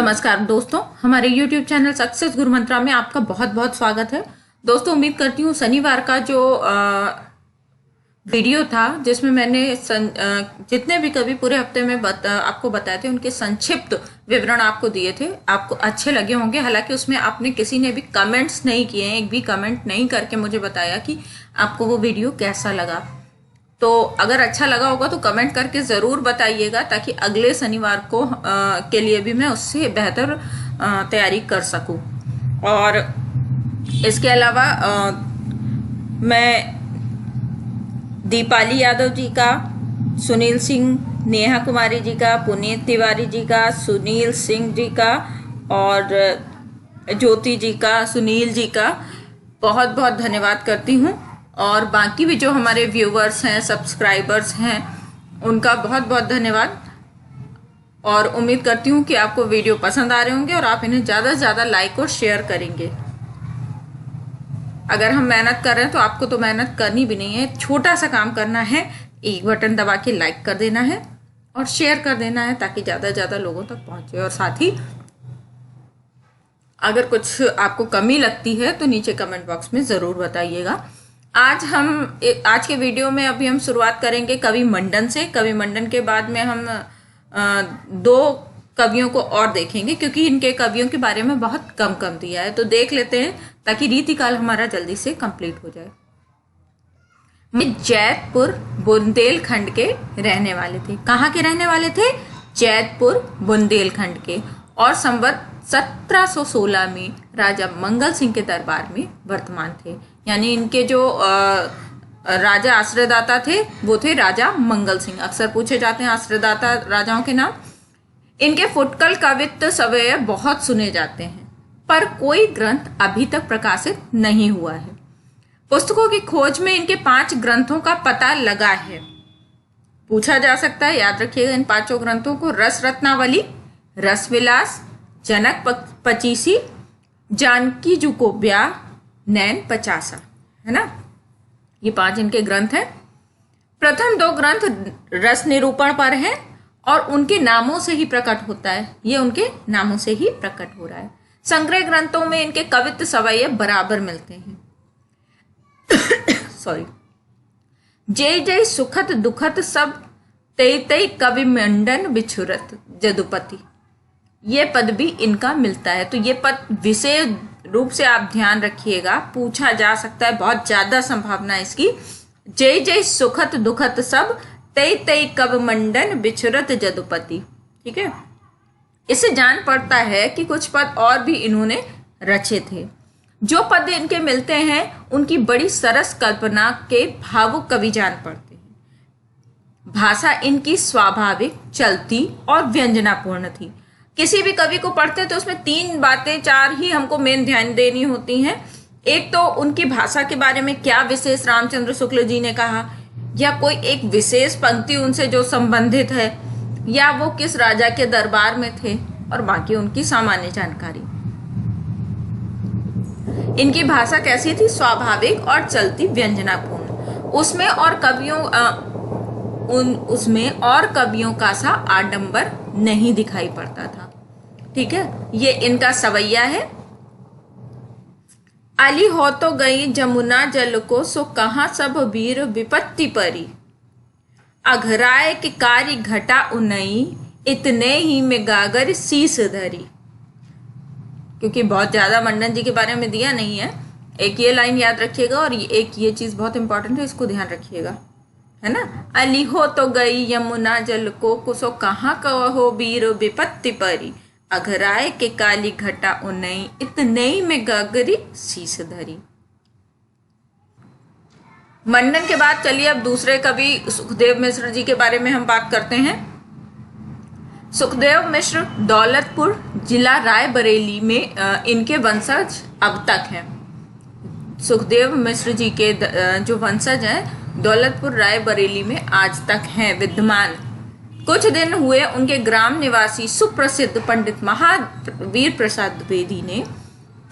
नमस्कार दोस्तों, हमारे YouTube चैनल सक्सेस गुरु मंत्रा में आपका बहुत बहुत स्वागत है। दोस्तों, उम्मीद करती हूँ शनिवार का जो वीडियो था जिसमें मैंने जितने भी कवि पूरे हफ्ते में आपको बताए थे उनके संक्षिप्त विवरण आपको दिए थे, आपको अच्छे लगे होंगे। हालांकि उसमें आपने किसी ने भी कमेंट्स नहीं किए हैं, एक भी कमेंट नहीं करके मुझे बताया कि आपको वो वीडियो कैसा लगा। तो अगर अच्छा लगा होगा तो कमेंट करके ज़रूर बताइएगा, ताकि अगले शनिवार को के लिए भी मैं उससे बेहतर तैयारी कर सकूं। और इसके अलावा मैं दीपाली यादव जी का, सुनील सिंह, नेहा कुमारी जी का, पुनीत तिवारी जी का, सुनील सिंह जी का और ज्योति जी का, सुनील जी का बहुत बहुत धन्यवाद करती हूँ। और बाकी भी जो हमारे व्यूवर्स हैं, सब्सक्राइबर्स हैं, उनका बहुत बहुत धन्यवाद। और उम्मीद करती हूँ कि आपको वीडियो पसंद आ रहे होंगे और आप इन्हें ज़्यादा से ज़्यादा लाइक और शेयर करेंगे। अगर हम मेहनत कर रहे हैं तो आपको तो मेहनत करनी भी नहीं है, छोटा सा काम करना है, एक बटन दबा के लाइक कर देना है और शेयर कर देना है, ताकि ज़्यादा से ज़्यादा लोगों तक पहुँचे। और साथ ही अगर कुछ आपको कमी लगती है तो नीचे कमेंट बॉक्स में ज़रूर बताइएगा। आज के वीडियो में अभी हम शुरुआत करेंगे कवि मंडन से। कवि मंडन के बाद में हम दो कवियों को और देखेंगे, क्योंकि इनके कवियों के बारे में बहुत कम दिया है। तो देख लेते हैं ताकि रीतिकाल हमारा जल्दी से कंप्लीट हो जाए। जैतपुर बुंदेलखंड के रहने वाले थे। कहाँ के रहने वाले थे? जैतपुर बुंदेलखंड के। और संवत 1716 में राजा मंगल सिंह के दरबार में वर्तमान थे। यानी इनके जो राजा आश्रयदाता थे वो थे राजा मंगल सिंह। अक्सर पूछे जाते हैं आश्रयदाता राजाओं के नाम। इनके फुटकल कवित्त सवय बहुत सुने जाते हैं, पर कोई ग्रंथ अभी तक प्रकाशित नहीं हुआ है। पुस्तकों की खोज में इनके 5 ग्रंथों का पता लगा है। पूछा जा सकता है, याद रखिएगा इन 5 ग्रंथों को: रस रत्नावली, रस विलास, जनक पचीसी, जानकी जू को ब्याह, नैन पचासा, है ना। ये 5 इनके ग्रंथ हैं। प्रथम 2 ग्रंथ रस निरूपण पर हैं और उनके नामों से ही प्रकट होता है। ये उनके नामों से ही प्रकट हो रहा है। संग्रह ग्रंथों में इनके कवित्त सवय बराबर मिलते हैं। सॉरी। जय जय सुखत दुखत सब तय तय कवि मंडन बिछुरत जदुपति, ये पद भी इनका मिलता है। तो ये पद विशेष रूप से आप ध्यान रखिएगा, पूछा जा सकता है, बहुत ज्यादा संभावना है इसकी। जय जय सुखत दुखत सब तय तय कवि मंडन बिछुरत जदुपति। ठीक है, इससे जान पड़ता है कि कुछ पद और भी इन्होंने रचे थे। जो पद इनके मिलते हैं उनकी बड़ी सरस कल्पना के भावुक कवि जान पड़ते हैं। भाषा इनकी स्वाभाविक, चलती और व्यंजनापूर्ण थी। किसी भी कवि को पढ़ते तो उसमें 3 बातें 4 ही हमको मेन ध्यान देनी होती हैं। एक तो उनकी भाषा के बारे में क्या विशेष रामचंद्र शुक्ल जी ने कहा, या कोई एक विशेष पंक्ति उनसे जो संबंधित है, या वो किस राजा के दरबार में थे, और बाकी उनकी सामान्य जानकारी। इनकी भाषा कैसी थी? स्वाभाविक और चलती व्यंजनापूर्ण। उसमें और कवियों का सा आडंबर नहीं दिखाई पड़ता था। ठीक है, ये इनका सवैया है। अली हो तो गई जमुना जल को, सो कहाँ सब वीर विपत्ति परी, अघराए के कारी घटा उनई, इतने ही में गागर शीस धरी। क्योंकि बहुत ज्यादा मंडन जी के बारे में दिया नहीं है, एक ये लाइन याद रखिएगा और एक ये चीज बहुत इंपॉर्टेंट है, इसको ध्यान रखिएगा, है ना। अली हो तो गई यमुना जल को, कुसो कहाँ कहो वीर विपत्ति परी, अघराए के काली घटा उनई, इतने में गागरी शीस धरी। मंडन के बाद चलिए अब दूसरे कवि सुखदेव मिश्र जी के बारे में हम बात करते हैं। सुखदेव मिश्र दौलतपुर जिला रायबरेली में इनके वंशज अब तक हैं। सुखदेव मिश्र जी के जो वंशज हैं दौलतपुर रायबरेली में आज तक हैं विद्यमान। कुछ दिन हुए उनके ग्राम निवासी सुप्रसिद्ध पंडित महावीर प्रसाद द्विवेदी ने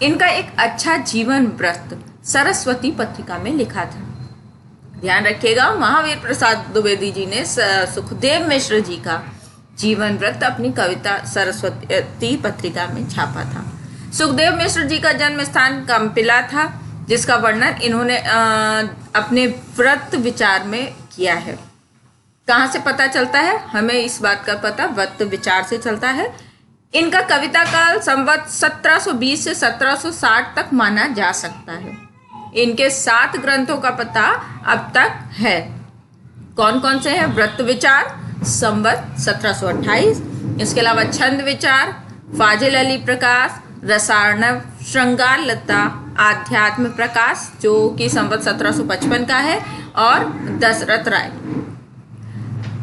इनका एक अच्छा जीवन वृत्त सरस्वती पत्रिका में लिखा था। ध्यान रखिएगा, महावीर प्रसाद द्विवेदी जी ने सुखदेव मिश्र जी का जीवन व्रत अपनी कविता सरस्वती पत्रिका में छापा था। सुखदेव मिश्र जी का जन्म स्थान कंपिला था, जिसका वर्णन इन्होंने अपने व्रत विचार में किया है। कहाँ से पता चलता है? हमें इस बात का पता व्रत विचार से चलता है। इनका कविता काल संवत 1720 से 1760 तक माना जा सकता है। इनके 7 ग्रंथों का पता अब तक है। कौन कौन से हैं? व्रत विचार संवत 1728, इसके अलावा छंद विचार, फाजिल अली प्रकाश, रसार्णव, श्रृंगार लता, आध्यात्म प्रकाश जो कि संवत 1755 का है, और दशरथ राय।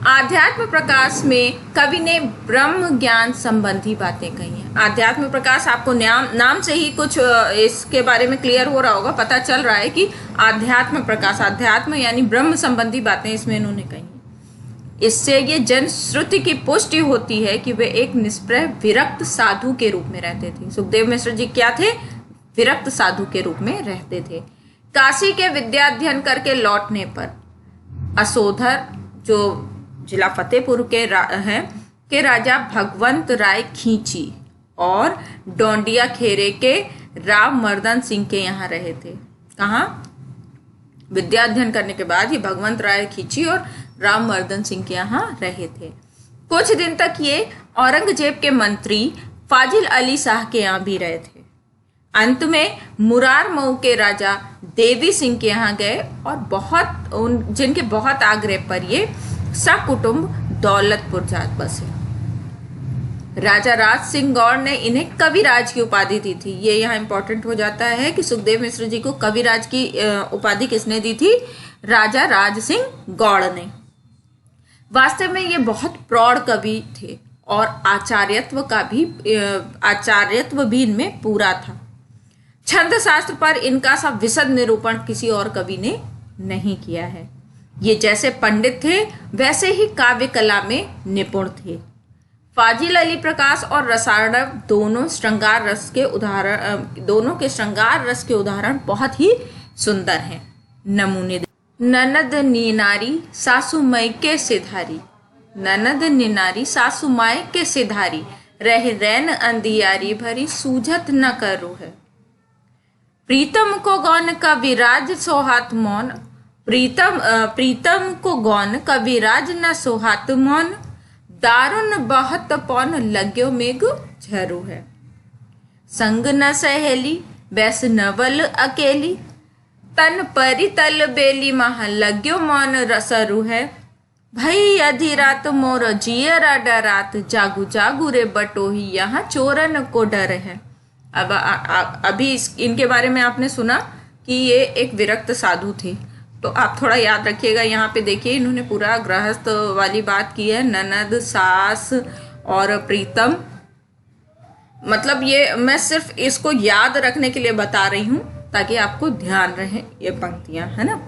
आध्यात्म प्रकाश में कवि ने ब्रह्म ज्ञान संबंधी बातें कही हैं। आध्यात्म प्रकाश आपको नाम से ही कुछ इसके बारे में क्लियर हो रहा होगा, पता चल रहा है कि आध्यात्म प्रकाश, अध्यात्म यानी ब्रह्म संबंधी बातें इसमें इन्होंने कही। इससे ये जन श्रुति की पुष्टि होती है कि वे एक निष्प्रह विरक्त साधु के रूप में रहते थे। सुखदेव मिश्र जी क्या थे? विरक्त साधु के रूप में रहते थे। काशी के विद्याध्ययन करके लौटने पर असोधर, जो जिला फतेहपुर के राजा भगवंत राय खींची और डोंडिया खेरे के राम मर्दन सिंह के यहाँ रहे थे। कहाँ? विद्याध्ययन करने के बाद ये भगवंत राय खींची और राम मर्दन सिंह के यहाँ रहे थे। कुछ दिन तक ये औरंगजेब के मंत्री फाजिल अली शाह के यहाँ भी रहे थे। अंत में मुरार मऊ के राजा देवी सिंह के यहाँ गए और जिनके बहुत आग्रह पर ये सकुटुंब दौलतपुर जा बसे। राजा राज सिंह गौड़ ने इन्हें कविराज की उपाधि दी थी। ये यहाँ इंपॉर्टेंट हो जाता है कि सुखदेव मिश्र जी को कविराज की उपाधि किसने दी थी? राजा राज सिंह गौड़ ने। वास्तव में ये बहुत प्रौढ़ कवि थे और आचार्यत्व भी इनमें पूरा था। छंद शास्त्र पर इनका सा विशद निरूपण किसी और कवि ने नहीं किया है। ये जैसे पंडित थे वैसे ही काव्य कला में निपुण थे। फाजिल अली प्रकाश और रसार्णव दोनों के श्रृंगार रस के उदाहरण बहुत ही सुंदर हैं। नमूने: ननद नीनारी सासु मई के सिधारी, ननद नीनारी सासु माई के सिधारी, रह रैन अंधियारी भरी सूझत न करो है। प्रीतम को गौन कविराज सोहात मौन, प्रीतम को गौन कविराज न सोहात मौन, दारुण बहुत पौन लग्यो मेघ झरू है। संग न सहेली बैस नवल अकेली, तन परी तल बेली महा लग्यो मौन रसरू है। भई अधी रात मोर जियरा डरात, जागू जागू रे बटोही यहाँ चोरन को डर है। अब अभी इनके बारे में आपने सुना कि ये एक विरक्त साधु थे, तो आप थोड़ा याद रखिएगा। यहाँ पे देखिए इन्होंने पूरा गृहस्थ वाली बात की है, ननद, सास और प्रीतम। मतलब ये मैं सिर्फ इसको याद रखने के लिए बता रही हूँ ताकि आपको ध्यान रहे ये पंक्तियां, है ना।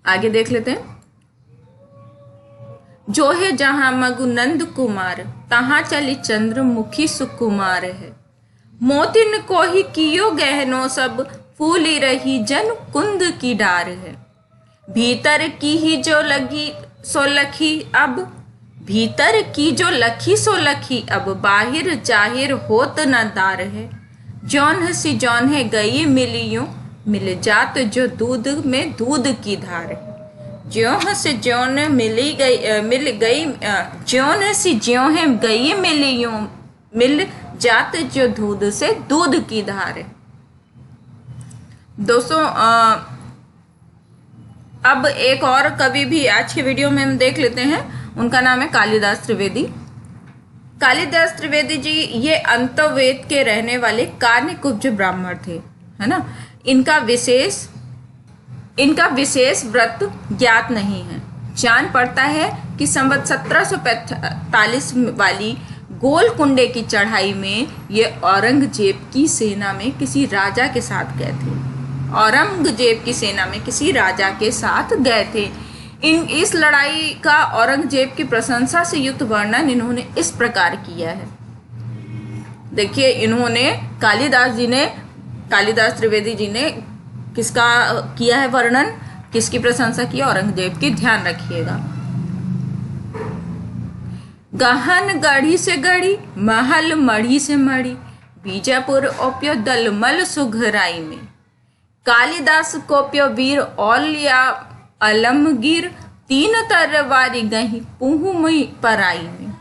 आगे देख लेते हैं। जो है जहां मगुनंद कुमार, तहां चली चंद्रमुखी सुकुमार है। मोतिन को ही कियो गहनो सब, फूली रही जन कुंद की डार है। भीतर की ही जो लगी सो लखी अब, भीतर की जो लखी सो लखी अब, बाहिर जाहिर होत न दार है। जौन सी जौन है गई मिलियों, मिल जात जो दूध में दूध की धार है। ज्यों से ज्यों मिल गई ज्यों सी ज्यों है गई मिलियों, मिल जात जो दूध से दूध की धार है। दोस्तों अब एक और कवि भी आज के वीडियो में हम देख लेते हैं। उनका नाम है कालिदास त्रिवेदी। कालिदास त्रिवेदी जी ये अंतवेद के रहने वाले कान्यकुब्ज ब्राह्मण थे, है ना। इनका विशेष व्रत ज्ञात नहीं है। जान पड़ता है कि संवत 1745 वाली गोलकुंडे की चढ़ाई में ये औरंगजेब की सेना में किसी राजा के साथ गए थे। औरंगजेब की सेना में किसी राजा के साथ गए थे। इस लड़ाई का औरंगजेब की प्रशंसा से युक्त वर्णन इन्होंने इस प्रकार किया है। देखिए इन्होंने कालिदास त्रिवेदी जी ने किसका किया है वर्णन, किसकी प्रशंसा की? औरंगजेब की। ध्यान रखिएगा। गहन गढ़ी से गढ़ी, महल मढ़ी से मढ़ी, बीजापुर ओप्यो दलमल सुघराई में। कालिदास कोप्यो वीर औलिया अलमगीर, तीन तरवारी गही पुहु मई पराई में।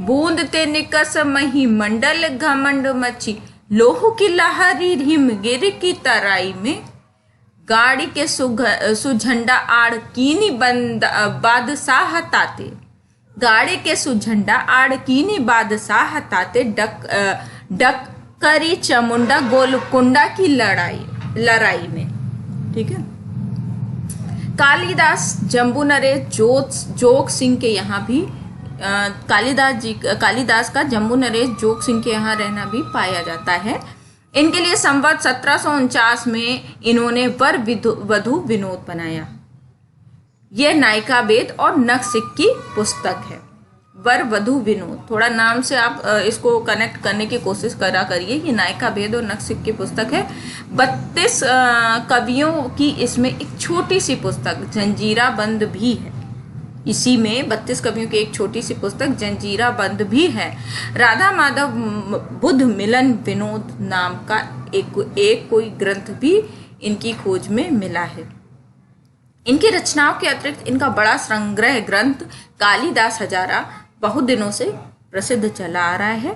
बूंद ते निकस मही मंडल घमंड मची, लोह की लहरी रिम गिर की तराई में। गाड़ी के सुझंडा आड़ कीनी बादशाह ताते, गाड़ी के सुझंडा आड़ कीनी बादशाह ताते, डक करी चमुंडा गोलकुंडा की लड़ाई में। ठीक है। कालिदास जम्बू नरेश जोग सिंह के यहाँ भी कालिदास का जम्बू नरेश जोग सिंह के यहाँ रहना भी पाया जाता है। इनके लिए संवत 1749 में इन्होंने वर वधु विनोद बनाया। यह नायिका वेद और नखशिख की पुस्तक है। वर वधु विनोद, थोड़ा नाम से आप इसको कनेक्ट करने की कोशिश करिए। ये नायिका वेद और नखशिख की पुस्तक है। 32 कवियों की इसमें एक छोटी सी पुस्तक जंजीरा बंद भी है। इसी में 32 कवियों की एक छोटी सी पुस्तक जंजीरा बंद भी है। राधा माधव बुद्ध मिलन विनोद नाम का एक कोई ग्रंथ भी इनकी खोज में मिला है। इनकी रचनाओं के अतिरिक्त इनका बड़ा संग्रह ग्रंथ कालिदास हजारा बहुत दिनों से प्रसिद्ध चला आ रहा है।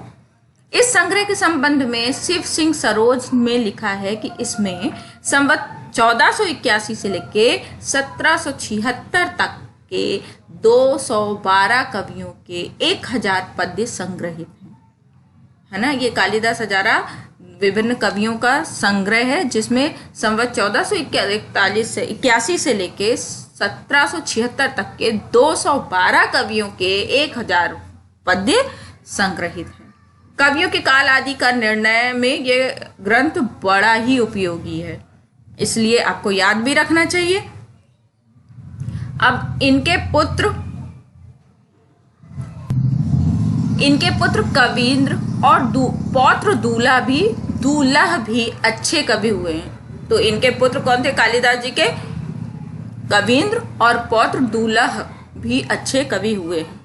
इस संग्रह के संबंध में शिव सिंह सरोज में लिखा है कि इसमें संवत 1481 से लेके 1776 तक के 212 कवियों के 1000 पद्य संग्रहित हैं, है ना। ये कालिदास हजारा विभिन्न कवियों का संग्रह है, जिसमें संवत 1481 से लेके 1776 तक के 212 कवियों के 1000 पद्य संग्रहित हैं। कवियों के काल आदि का निर्णय में ये ग्रंथ बड़ा ही उपयोगी है, इसलिए आपको याद भी रखना चाहिए। अब इनके पुत्र कवींद्र और पौत्र दूल्हा भी अच्छे कवि हुए हैं। तो इनके पुत्र कौन थे कालिदास जी के? कवींद्र और पौत्र दूल्हा भी अच्छे कवि हुए हैं।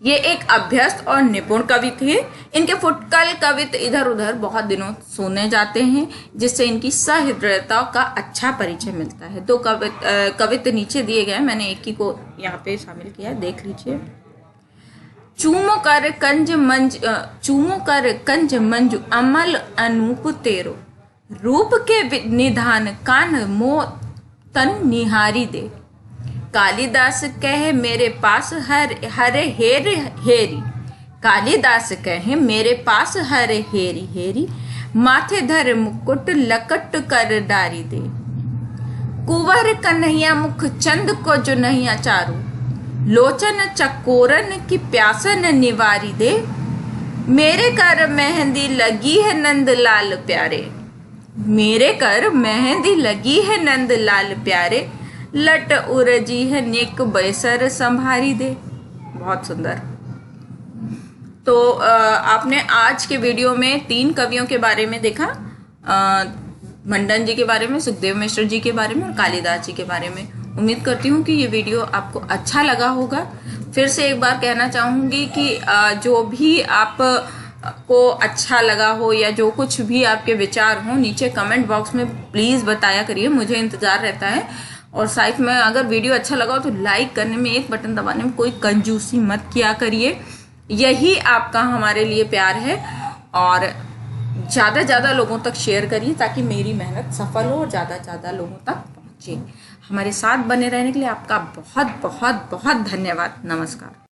ये एक अभ्यस्त और निपुण कवि थे। इनके फुटकल कवित्व इधर उधर बहुत दिनों सुने जाते हैं, जिससे इनकी सहृदयता का अच्छा परिचय मिलता है। 2 कवित्व नीचे दिए गए, मैंने एक ही को यहाँ पे शामिल किया है, देख लीजिए। चूमो कर कंज मंजू अमल अनूप तेरो, रूप के निधान कान मो तन निहारी दे। कालिदास कहे मेरे पास हरे हेरी, कालिदास कहे मेरे पास हरे हेरी, माथे धर मुकुट लकट कर डारी दे। कुंवर कन्हैया मुख चंद को जो नहीं चारू, लोचन चकोरन की प्यासन निवारी दे। मेरे कर मेहंदी लगी है नंद लाल प्यारे, मेरे कर मेहंदी लगी है नंद लाल प्यारे, लट उरजी है नेक बैसर संभारी दे। बहुत सुंदर। तो आपने आज के वीडियो में 3 कवियों के बारे में देखा, मंडन जी के बारे में, सुखदेव मिश्र जी के बारे में और कालिदास जी के बारे में। उम्मीद करती हूँ कि ये वीडियो आपको अच्छा लगा होगा। फिर से एक बार कहना चाहूँगी कि जो भी आप को अच्छा लगा हो या जो कुछ भी आपके विचार हो, नीचे कमेंट बॉक्स में प्लीज़ बताया करिए, मुझे इंतज़ार रहता है। और साथ में अगर वीडियो अच्छा लगा हो तो लाइक करने में, एक बटन दबाने में कोई कंजूसी मत किया करिए, यही आपका हमारे लिए प्यार है। और ज़्यादा से ज़्यादा लोगों तक शेयर करिए ताकि मेरी मेहनत सफल हो और ज़्यादा से ज़्यादा लोगों तक पहुँचे। हमारे साथ बने रहने के लिए आपका बहुत बहुत बहुत धन्यवाद। नमस्कार।